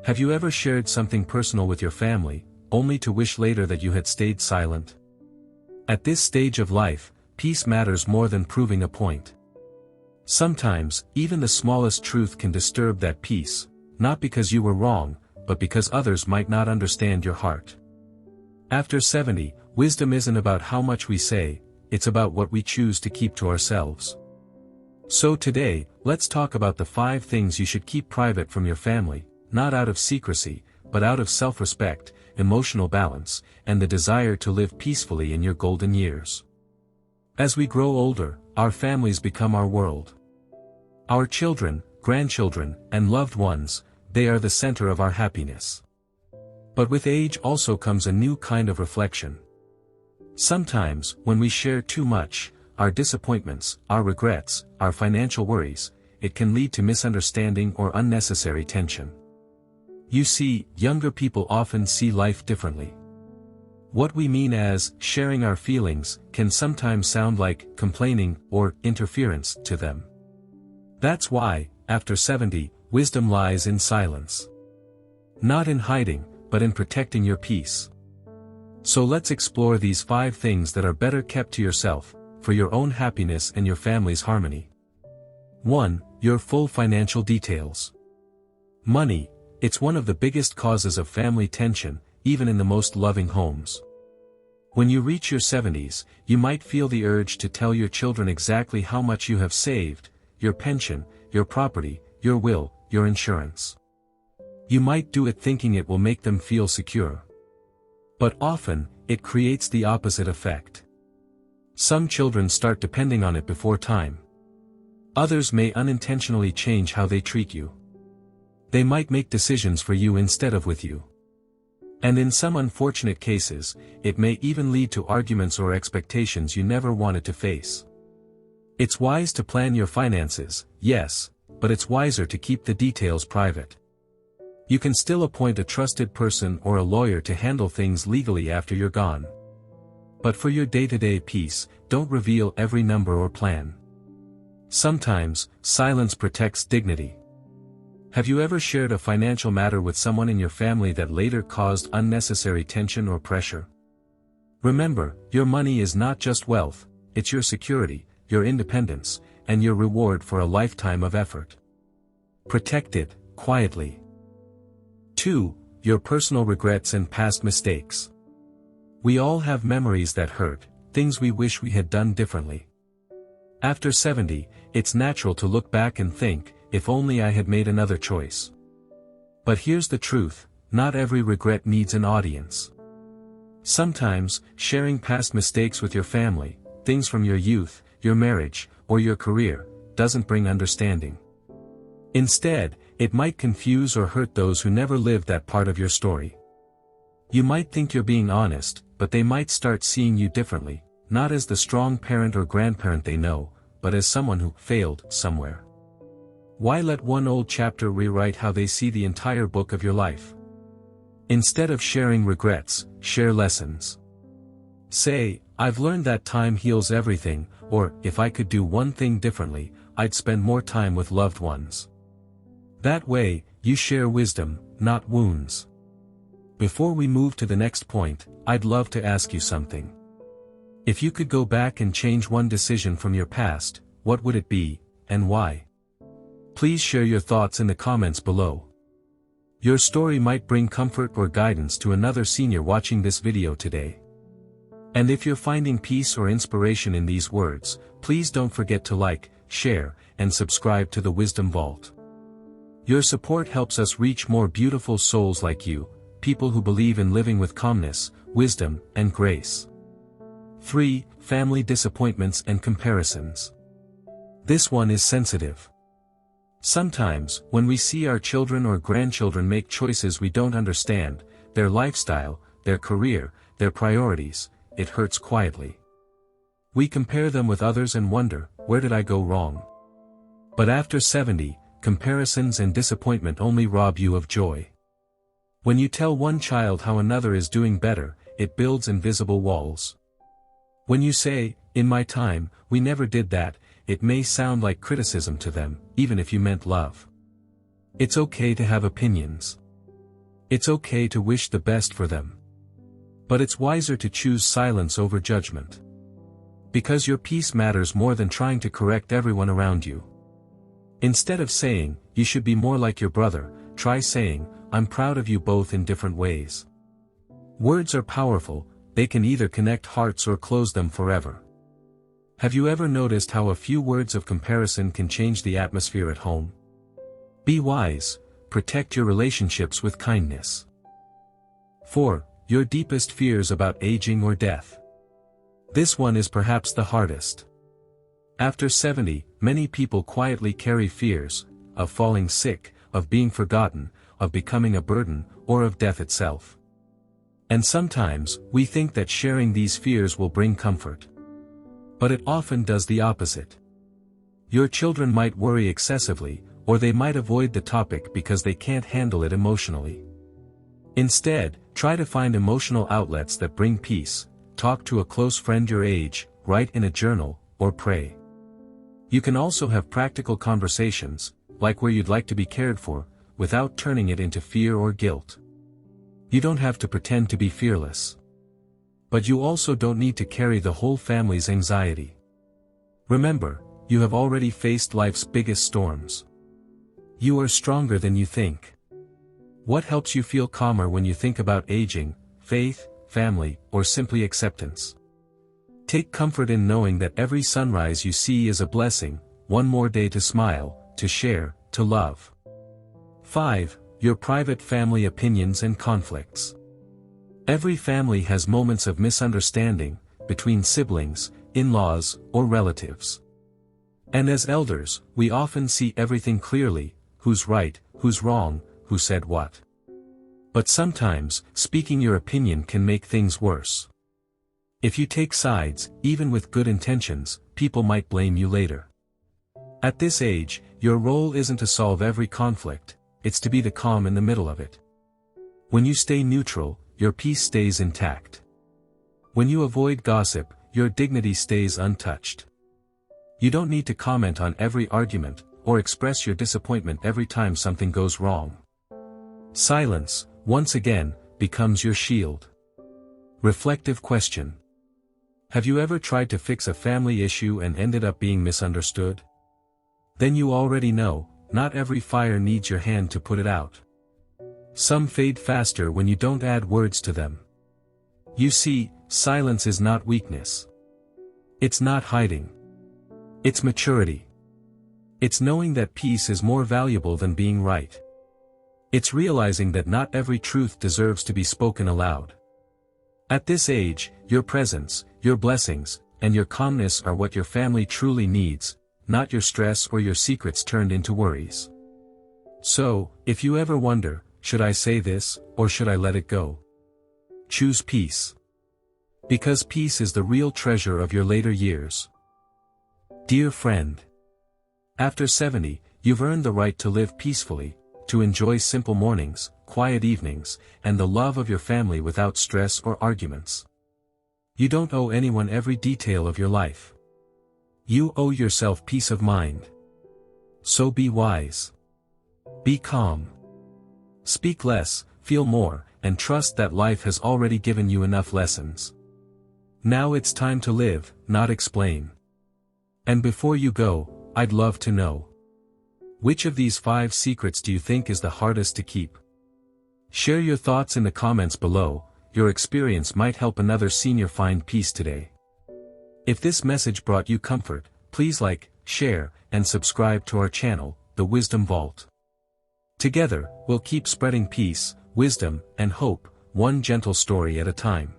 Have you ever shared something personal with your family, only to wish later that you had stayed silent? At this stage of life, peace matters more than proving a point. Sometimes, even the smallest truth can disturb that peace, not because you were wrong, but because others might not understand your heart. After 70, wisdom isn't about how much we say, it's about what we choose to keep to ourselves. So today, let's talk about the 5 things you should keep private from your family, not out of secrecy, but out of self-respect, emotional balance, and the desire to live peacefully in your golden years. As we grow older, our families become our world. Our children, grandchildren, and loved ones, they are the center of our happiness. But with age also comes a new kind of reflection. Sometimes, when we share too much, our disappointments, our regrets, our financial worries, it can lead to misunderstanding or unnecessary tension. You see, younger people often see life differently. What we mean as sharing our feelings can sometimes sound like complaining or interference to them. That's why, after 70, wisdom lies in silence. Not in hiding, but in protecting your peace. So let's explore these 5 things that are better kept to yourself, for your own happiness and your family's harmony. 1. Your full financial details. Money, it's one of the biggest causes of family tension, even in the most loving homes. When you reach your 70s, you might feel the urge to tell your children exactly how much you have saved, your pension, your property, your will, your insurance. You might do it thinking it will make them feel secure. But often, it creates the opposite effect. Some children start depending on it before time. Others may unintentionally change how they treat you. They might make decisions for you instead of with you. And in some unfortunate cases, it may even lead to arguments or expectations you never wanted to face. It's wise to plan your finances, yes, but it's wiser to keep the details private. You can still appoint a trusted person or a lawyer to handle things legally after you're gone. But for your day-to-day peace, don't reveal every number or plan. Sometimes, silence protects dignity. Have you ever shared a financial matter with someone in your family that later caused unnecessary tension or pressure? Remember, your money is not just wealth, it's your security, your independence, and your reward for a lifetime of effort. Protect it, quietly. 2. Your personal regrets and past mistakes. We all have memories that hurt, things we wish we had done differently. After 70, it's natural to look back and think, if only I had made another choice. But here's the truth, not every regret needs an audience. Sometimes, sharing past mistakes with your family, things from your youth, your marriage, or your career, doesn't bring understanding. Instead, it might confuse or hurt those who never lived that part of your story. You might think you're being honest, but they might start seeing you differently, not as the strong parent or grandparent they know, but as someone who failed somewhere. Why let one old chapter rewrite how they see the entire book of your life? Instead of sharing regrets, share lessons. Say, I've learned that time heals everything, or, if I could do one thing differently, I'd spend more time with loved ones. That way, you share wisdom, not wounds. Before we move to the next point, I'd love to ask you something. If you could go back and change one decision from your past, what would it be, and why? Please share your thoughts in the comments below. Your story might bring comfort or guidance to another senior watching this video today. And if you're finding peace or inspiration in these words, please don't forget to like, share, and subscribe to the Wisdom Vault. Your support helps us reach more beautiful souls like you, people who believe in living with calmness, wisdom, and grace. 3. Family disappointments and comparisons. This one is sensitive. Sometimes, when we see our children or grandchildren make choices we don't understand, their lifestyle, their career, their priorities, it hurts quietly. We compare them with others and wonder, where did I go wrong? But after 70, comparisons and disappointment only rob you of joy. When you tell one child how another is doing better, it builds invisible walls. When you say, in my time, we never did that, it may sound like criticism to them, even if you meant love. It's okay to have opinions. It's okay to wish the best for them. But it's wiser to choose silence over judgment. Because your peace matters more than trying to correct everyone around you. Instead of saying, "You should be more like your brother," try saying, "I'm proud of you both in different ways." Words are powerful, they can either connect hearts or close them forever. Have you ever noticed how a few words of comparison can change the atmosphere at home? Be wise, protect your relationships with kindness. 4. Your deepest fears about aging or death. This one is perhaps the hardest. After 70, many people quietly carry fears, of falling sick, of being forgotten, of becoming a burden, or of death itself. And sometimes, we think that sharing these fears will bring comfort. But it often does the opposite. Your children might worry excessively, or they might avoid the topic because they can't handle it emotionally. Instead, try to find emotional outlets that bring peace. Talk to a close friend your age, write in a journal, or pray. You can also have practical conversations, like where you'd like to be cared for, without turning it into fear or guilt. You don't have to pretend to be fearless. But you also don't need to carry the whole family's anxiety. Remember, you have already faced life's biggest storms. You are stronger than you think. What helps you feel calmer when you think about aging, faith, family, or simply acceptance? Take comfort in knowing that every sunrise you see is a blessing, one more day to smile, to share, to love. 5. Your private family opinions and conflicts. Every family has moments of misunderstanding, between siblings, in-laws, or relatives. And as elders, we often see everything clearly, who's right, who's wrong, who said what. But sometimes, speaking your opinion can make things worse. If you take sides, even with good intentions, people might blame you later. At this age, your role isn't to solve every conflict, it's to be the calm in the middle of it. When you stay neutral, your peace stays intact. When you avoid gossip, your dignity stays untouched. You don't need to comment on every argument, or express your disappointment every time something goes wrong. Silence, once again, becomes your shield. Reflective question. Have you ever tried to fix a family issue and ended up being misunderstood? Then you already know, not every fire needs your hand to put it out. Some fade faster when you don't add words to them. You see, silence is not weakness. It's not hiding. It's maturity. It's knowing that peace is more valuable than being right. It's realizing that not every truth deserves to be spoken aloud. At this age, your presence, your blessings, and your calmness are what your family truly needs, not your stress or your secrets turned into worries. So, if you ever wonder, should I say this, or should I let it go? Choose peace. Because peace is the real treasure of your later years. Dear friend. After 70, you've earned the right to live peacefully, to enjoy simple mornings, quiet evenings, and the love of your family without stress or arguments. You don't owe anyone every detail of your life. You owe yourself peace of mind. So be wise. Be calm. Speak less, feel more, and trust that life has already given you enough lessons. Now it's time to live, not explain. And before you go, I'd love to know. Which of these 5 secrets do you think is the hardest to keep? Share your thoughts in the comments below, your experience might help another senior find peace today. If this message brought you comfort, please like, share, and subscribe to our channel, The Wisdom Vault. Together, we'll keep spreading peace, wisdom, and hope, one gentle story at a time.